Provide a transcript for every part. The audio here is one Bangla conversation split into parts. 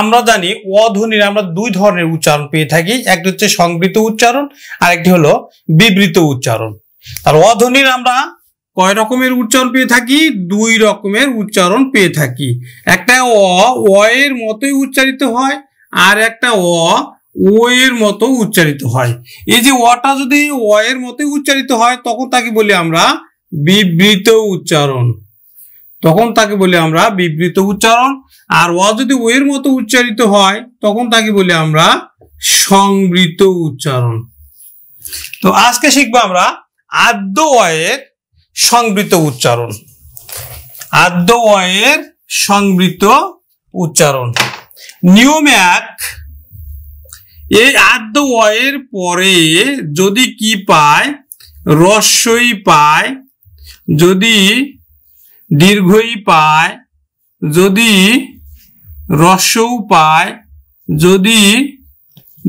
আমরা জানি অ ধ্বনির আমরা দুই ধরনের উচ্চারণ পেয়ে থাকি, একটি হচ্ছে সংবৃত উচ্চারণ আর একটি হলো বিবৃত উচ্চারণ। আর অ ধ্বনির আমরা কয় রকমের উচ্চারণ পেয়ে থাকি? দুই রকমের উচ্চারণ পেয়ে থাকি। একটা অ এর মতোই উচ্চারিত হয়, আর একটা ও এর মতো উচ্চারিত হয়। এই যে অটা যদি অ এর মতোই উচ্চারিত হয় তখন তাকে বলি আমরা বিবৃত উচ্চারণ, তখন তাকে বলি আমরা বিবৃত উচ্চারণ। আর অ যদি ও এর মতো উচ্চারিত হয় তখন তাকে বলি আমরা সংবৃত উচ্চারণ। তো আজকে শিখবো আমরা আদ্য অ এর সংবৃত উচ্চারণ। আদ্য অ এর সংবৃত উচ্চারণ নিয়ম এক, এই আদ্য অ এর পরে যদি কি পায়? রস্বই পায়, যদি দীর্ঘই পায়, যদি রস্বও পায়, যদি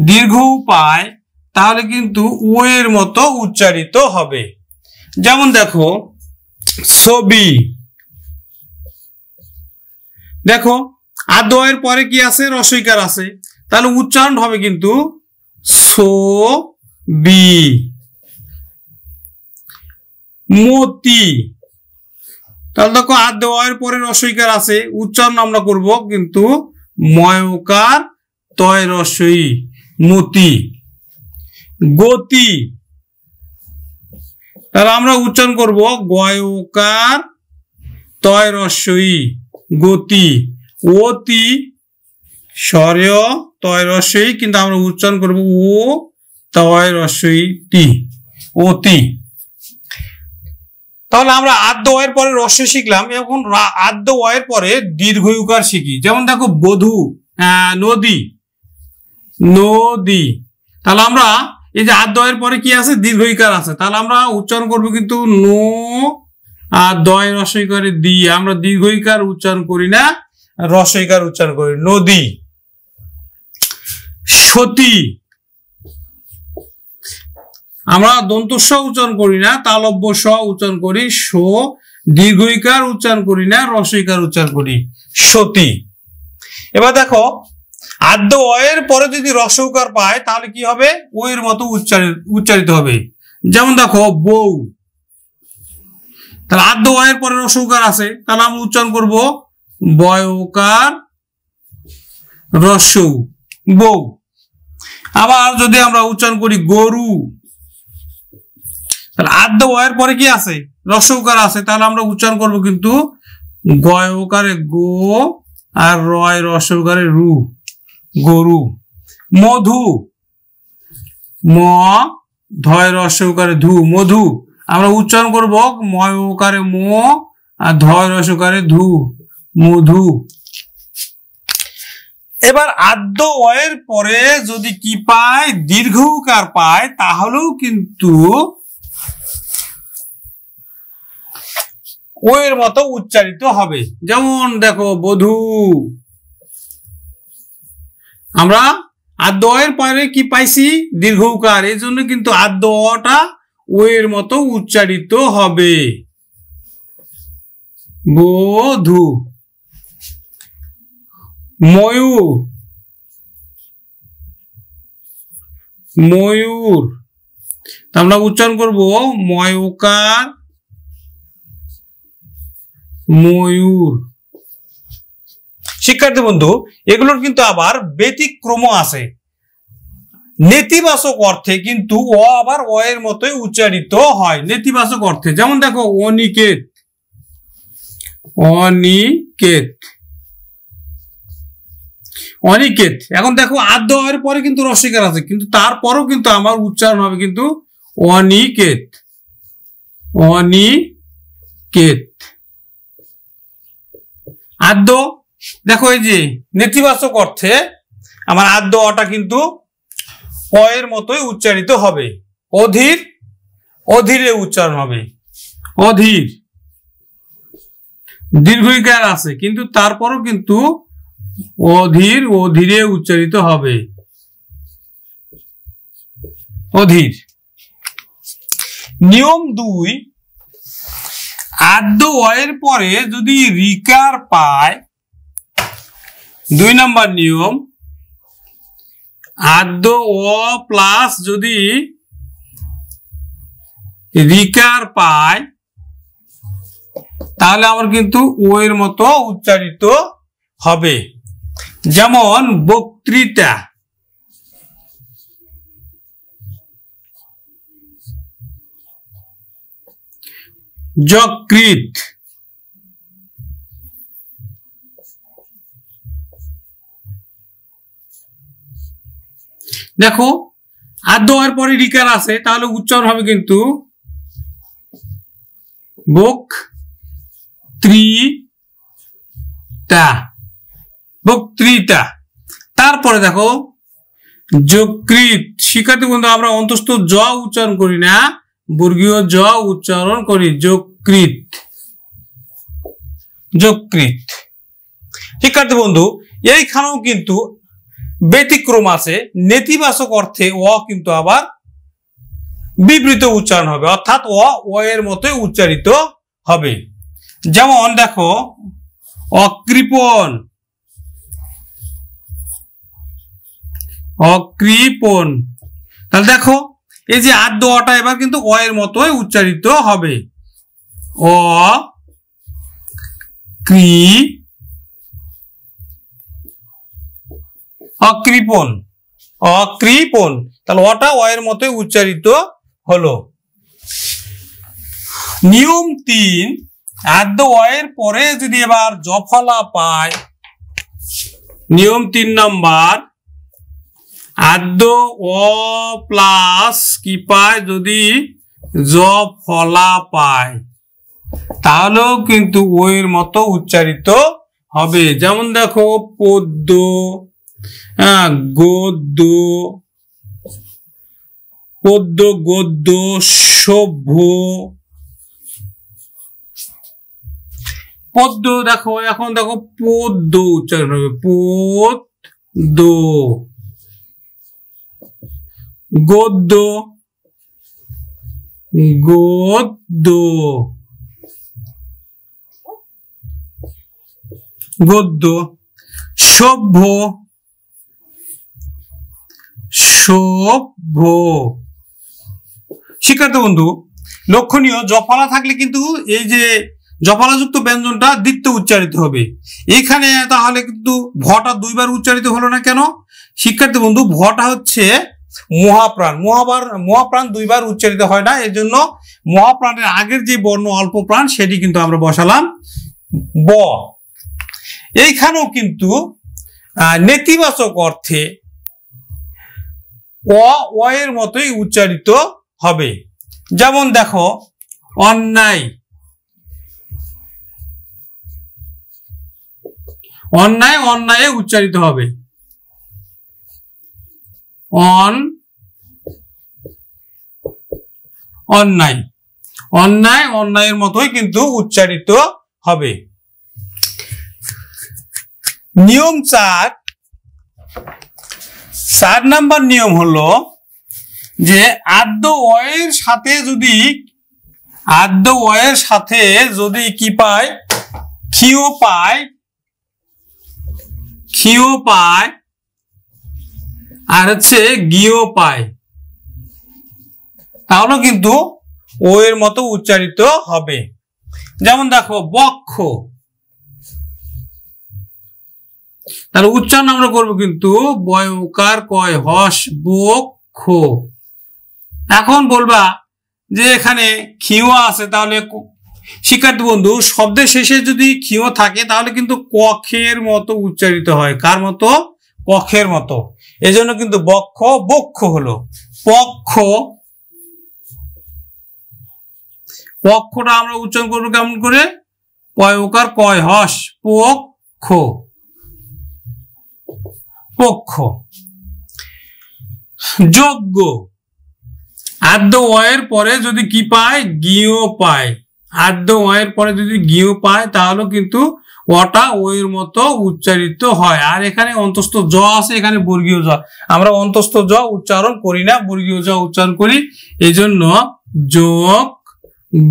দীর্ঘও পায়, তাহলে কিন্তু ও এর মতো উচ্চারিত হবে। যেমন দেখো ছবি, দেখো আদ্য অ এর পরে কি আছে? রস্বইকার আছে, তাহলে উচ্চারণ হবে কিন্তু ছবি। মতি, তাহলে দেখো আদ্য অ এর পরে রস্বইকার আছে, উচ্চারণ আমরা করব কিন্তু ময়কার তয় রস্বই, মতি। গতি, তাহলে আমরা উচ্চারণ করব গয়কার তয় রস্বই, গতি। অতি, স্বরেয় তয় রস্বই, কিন্তু আমরা উচ্চারণ করব ও তয় রস্বই তি, অতি। তাহলে আমরা আদ্য অ এর পরে রস্বই শিখলাম, এখন আদ্য অ এর পরে দীর্ঘইকার শিখি। যেমন দেখো বধূ, নদী, নদী। তাহলে আমরা এই যে আদ্য অ এর পরে কি আছে? দীর্ঘইকার আছে, তাহলে আমরা উচ্চারণ করব কিন্তু নো আর দয় রস্বইকারে দি, আমরা দীর্ঘইকার উচ্চারণ করি না, রস্বইকার উচ্চারণ করি, নদী। সতী, আমরা দন্ত স উচ্চারণ করি না, তালব্য স উচ্চারণ করি, সো দীর্ঘইকার উচ্চারণ করি না, রস্বইকার উচ্চারণ করি, সতী। এবার দেখো আদ্য অ এর পরে যদি রস্বইকার পায় তাহলে কি হবে? ও এর মতো উচ্চারিত হবে। যেমন দেখো বউ, তাহলে আদ্য অ এর পরে রস্বইকার আছে, তাহলে আমরা উচ্চারণ করব বয়কার রস্বউ, বউ। আবার যদি আমরা উচ্চারণ করি গরু, তাহলে আদ্য অ এর পরে কি আছে? রস্বইকার আছে, তাহলে আমরা উচ্চারণ করব কিন্তু গয়কারে গো আর রয় রস্বইকারে রু, গরু। মধু, ম ধয় রস্বইকারে ধু, মধু। আমরা উচ্চারণ করব ময়কারে মো আর ধয় রস্বইকারে ধু, মধু। এবার আদ্য অ এর পরে যদি কি পায়? দীর্ঘইকার পায়, তাহলেও কিন্তু ও এর মতো উচ্চারিত হবে। যেমন দেখো বধূ, আমরা আদ্য অ এর পরে কি পাইছি? দীর্ঘইকার, এই জন্য কিন্তু আদ্য অটা ও এর মতো উচ্চারিত হবে, বধূ। ময়ূর, ময়ূর, আমরা উচ্চারণ করব ময়কার ময়ূর। শিক্ষার্থী বন্ধু, এগুলোর কিন্তু আবার ব্যতিক্রম আছে। নেতিবাচক অর্থে কিন্তু অ আবার অ এর মতোই উচ্চারিত হয়, নেতিবাচক অর্থে। যেমন দেখো অনিকেত, অনিকেত, অনিকেত। এখন দেখো আদ্য অ এর পরে কিন্তু রস্বইকার আছে, কিন্তু তারপরও কিন্তু আমার উচ্চারণ হবে কিন্তু অনিকেত, অনিকেত। আদ্য, দেখো এই যে নেতিবাচক অর্থে আমার আদ্য অটা কিন্তু অ এর মতোই উচ্চারিত হবে, অধীর, অধীরে উচ্চারণ হবে, অধীর। দীর্ঘইকার আছে, কিন্তু তারপরও কিন্তু অধীর, অধীরে উচ্চারিত হবে, অধীর। নিয়ম 2, আদ্য অ এর পরে যদি রিকার পায় 2 নম্বর নিয়ম, আদ্য অ প্লাস যদি রিকার পায় তাহলে আমার কিন্তু ও এর মতো উচ্চারিত হবে। যেমন বক্তৃতা, যকৃৎ, দেখো আদ্য হওয়ার পরে রিকার আছে তাহলে উচ্চারণ হবে কিন্তু বক্তৃতা, বক্তৃতা। তারপরে দেখো যকৃৎ, শিক্ষার্থী বন্ধু আমরা অন্তস্থ জ উচ্চারণ করি না, বর্গীয় জ উচ্চারণ করি, যকৃৎ, যকৃৎ। শিক্ষার্থী বন্ধু এইখানেও কিন্তু ব্যতিক্রম আছে, নেতিবাচক অর্থে অ কিন্তু আবার বিবৃত উচ্চারণ হবে, অর্থাৎ অ এর মতোই উচ্চারিত হবে। যেমন দেখো অকৃপণ, অকৃপণ, তাহলে দেখো এই যে আদ্য অটা এবার কিন্তু অ এর মতোই উচ্চারিত হবে, অ কৃ অকৃপণ, অকৃপণ, তাহলে অটা অ এর মতোই উচ্চারিত হলো। নিয়ম 3, আদ্য অ এর পরে যদি এবার জফলা পায়, নিয়ম 3 নম্বর, আদ্য অ প্লাস কি পায় যদি জফলা পায় তাহলেও কিন্তু ও এর মতো উচ্চারিত হবে। যেমন দেখো পদ্য, গদ্য, পদ্য, গদ্য, সভ্য, পদ্য, দেখো এখন দেখো পদ্য উচ্চারণ হবে, পদ্য, গদ্য, গদ্য, গদ্য, সভ্য, সভ্য। শিক্ষার্থী বন্ধু লক্ষণীয় জফলা থাকলে কিন্তু এই যে জফলাযুক্ত ব্যঞ্জনটা দ্বিতীয় উচ্চারিত হবে। এখানে তাহলে কিন্তু ভটা দুইবার উচ্চারিত হলো না কেন? শিক্ষার্থী বন্ধু ভটা হচ্ছে মহাপ্রাণ, মহাপ্রাণ দুইবার উচ্চারিত হয় না, এর জন্য মহাপ্রাণের আগের যে বর্ণ অল্প প্রাণ সেটি কিন্তু আমরা বসালাম ব। এইখানেও কিন্তু নেতিবাচক অর্থে অ এর মতোই উচ্চারিত হবে। যেমন দেখো অন্যায়, অন্যায় অন্যায়ে উচ্চারিত হবে, অন্যায়, অন্যায় অন্যায়ের মতোই কিন্তু উচ্চারিত হবে। নিয়ম 4 নাম্বার নিয়ম হলো যে আদ্য অ এর সাথে যদি কি পায়, ক্ষীয় পায়, ক্ষীয় পায় আর হচ্ছে গীয় পায় তাহলে কিন্তু ও এর মতো উচ্চারিত হবে। যেমন দেখো বক্ষ, তাহলে উচ্চারণ আমরা করবো কিন্তু বয় উকার কয় হস বক্ষ। এখন বলবা যে এখানে ক্ষীয় আছে, তাহলে শিক্ষার্থী বন্ধু শব্দের শেষে যদি ক্ষীয় থাকে তাহলে কিন্তু কখের মতো উচ্চারিত হয়, কার মতো? কখের মতো, এজন্য কিন্তু বক্ষ বক্ষ হলো। পক্ষ, পক্ষটা আমরা উচ্চারণ করবো কেমন করে? পয় উকার কয় হস পক্ষ, পক্ষ। যজ্ঞ, আদ্য অ এর পরে যদি কি পায়, গীয় পায়, আদ্য অ এর পরে যদি গীয় পায় তাহলে কিন্তু অটা ও এর মতো উচ্চারিত হয়। আর এখানে অন্তস্থ জ আছে, এখানে বর্গীয় জ, আমরা অন্তস্থ জ উচ্চারণ করি না, বর্গীয় জ উচ্চারণ করি, এই জন্য যোগ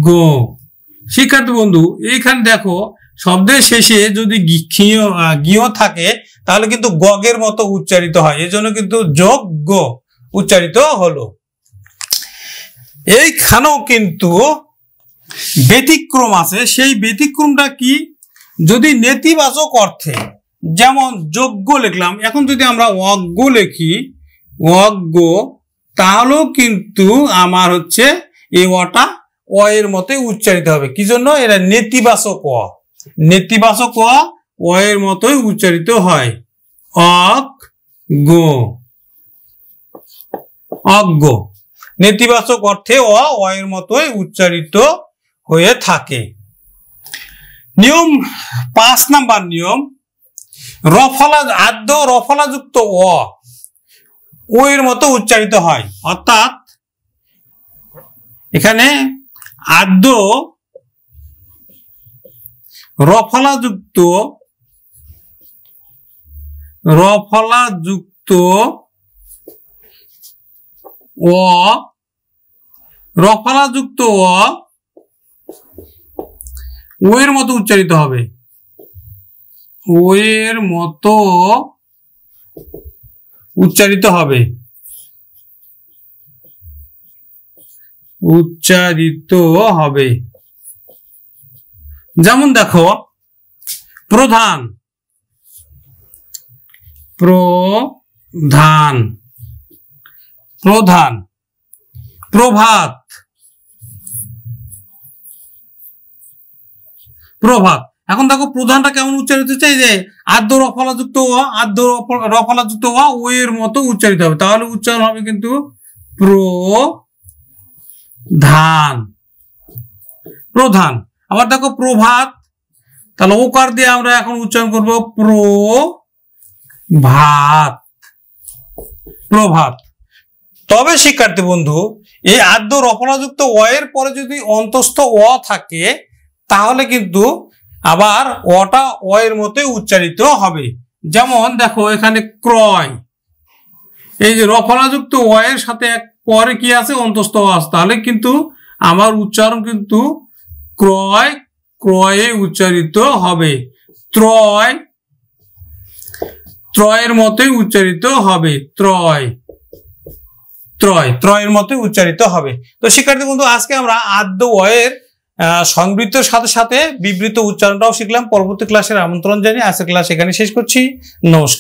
গো। শিক্ষার্থী বন্ধু এইখানে দেখো শব্দের শেষে যদি গিয় থাকে তাহলে কিন্তু গগের মতো উচ্চারিত হয়, এজন্য কিন্তু যোগ্য উচ্চারিত হলো। এইখানেও কিন্তু ব্যতিক্রম আছে। সেই ব্যতিক্রমটা কি? যদি নেতিবাচক অর্থে, যেমন যোগ্য লিখলাম, এখন যদি আমরা অজ্ঞ লিখি, অজ্ঞ, তাহলেও কিন্তু আমার হচ্ছে এই অটা অ এর মতোই উচ্চারিত হবে। কি জন্য? এরা নেতিবাচক অ, নেতিবাচক অ এর মতোই উচ্চারিত হয়। অজ্ঞ, অজ্ঞ, নেতিবাচক অর্থে অ এর মতোই উচ্চারিত হয়ে থাকে। নিয়ম 5 নাম্বার নিয়ম, রফলা, আদ্য রফলাযুক্ত অ ও এর মতো উচ্চারিত হয়। অর্থাৎ এখানে আদ্য রফলাযুক্ত অ, রফলাযুক্ত অ ও এর মতো উচ্চারিত হবে, ও এর মতো উচ্চারিত হবে, উচ্চারিত হবে। যেমন দেখো, প্রধান, প্রধান, প্রধান, প্রভাত, প্রভাত। এখন দেখো প্রধানটা কেমন উচ্চারিত হচ্ছে, যে আদ্য রফলাযুক্ত অ, আদ্য রফলাযুক্ত অ ও এর মতো উচ্চারিত হবে, তাহলে উচ্চারণ হবে কিন্তু প্রধান, প্রধান। আবার দেখো প্রভাত, তাহলে ওকার দিয়ে আমরা এখন উচ্চারণ করব প্রভাত, প্রভাত। তবে শিক্ষার্থী বন্ধু, এই আদ্য রফলাযুক্ত অ এর পরে যদি অন্তস্থ অ থাকে তাহলে কিন্তু আবার অটা অ এর মতোই উচ্চারিত হবে। যেমন দেখো এখানে ক্রয়, এই যে রফলাযুক্ত অ এর সাথে পরে কি আছে? অন্তস্থ অ আছে, তাহলে কিন্তু আমার উচ্চারণ কিন্তু ক্রয়, ক্রয়ে উচ্চারিত হবে। ত্রয়, ত্রয়ের মতোই উচ্চারিত হবে। ত্রয়, ত্রয়, ত্রয়ের মতোই উচ্চারিত হবে। তো শিক্ষার্থী বন্ধু, আজকে আমরা আদ্য অ এর সংবৃত্তের সাথে সাথে বিবৃত উচ্চারণটাও শিখলাম। পরবর্তী ক্লাসের আমন্ত্রণ জানিয়ে আজকের ক্লাস এখানে শেষ করছি। নমস্কার।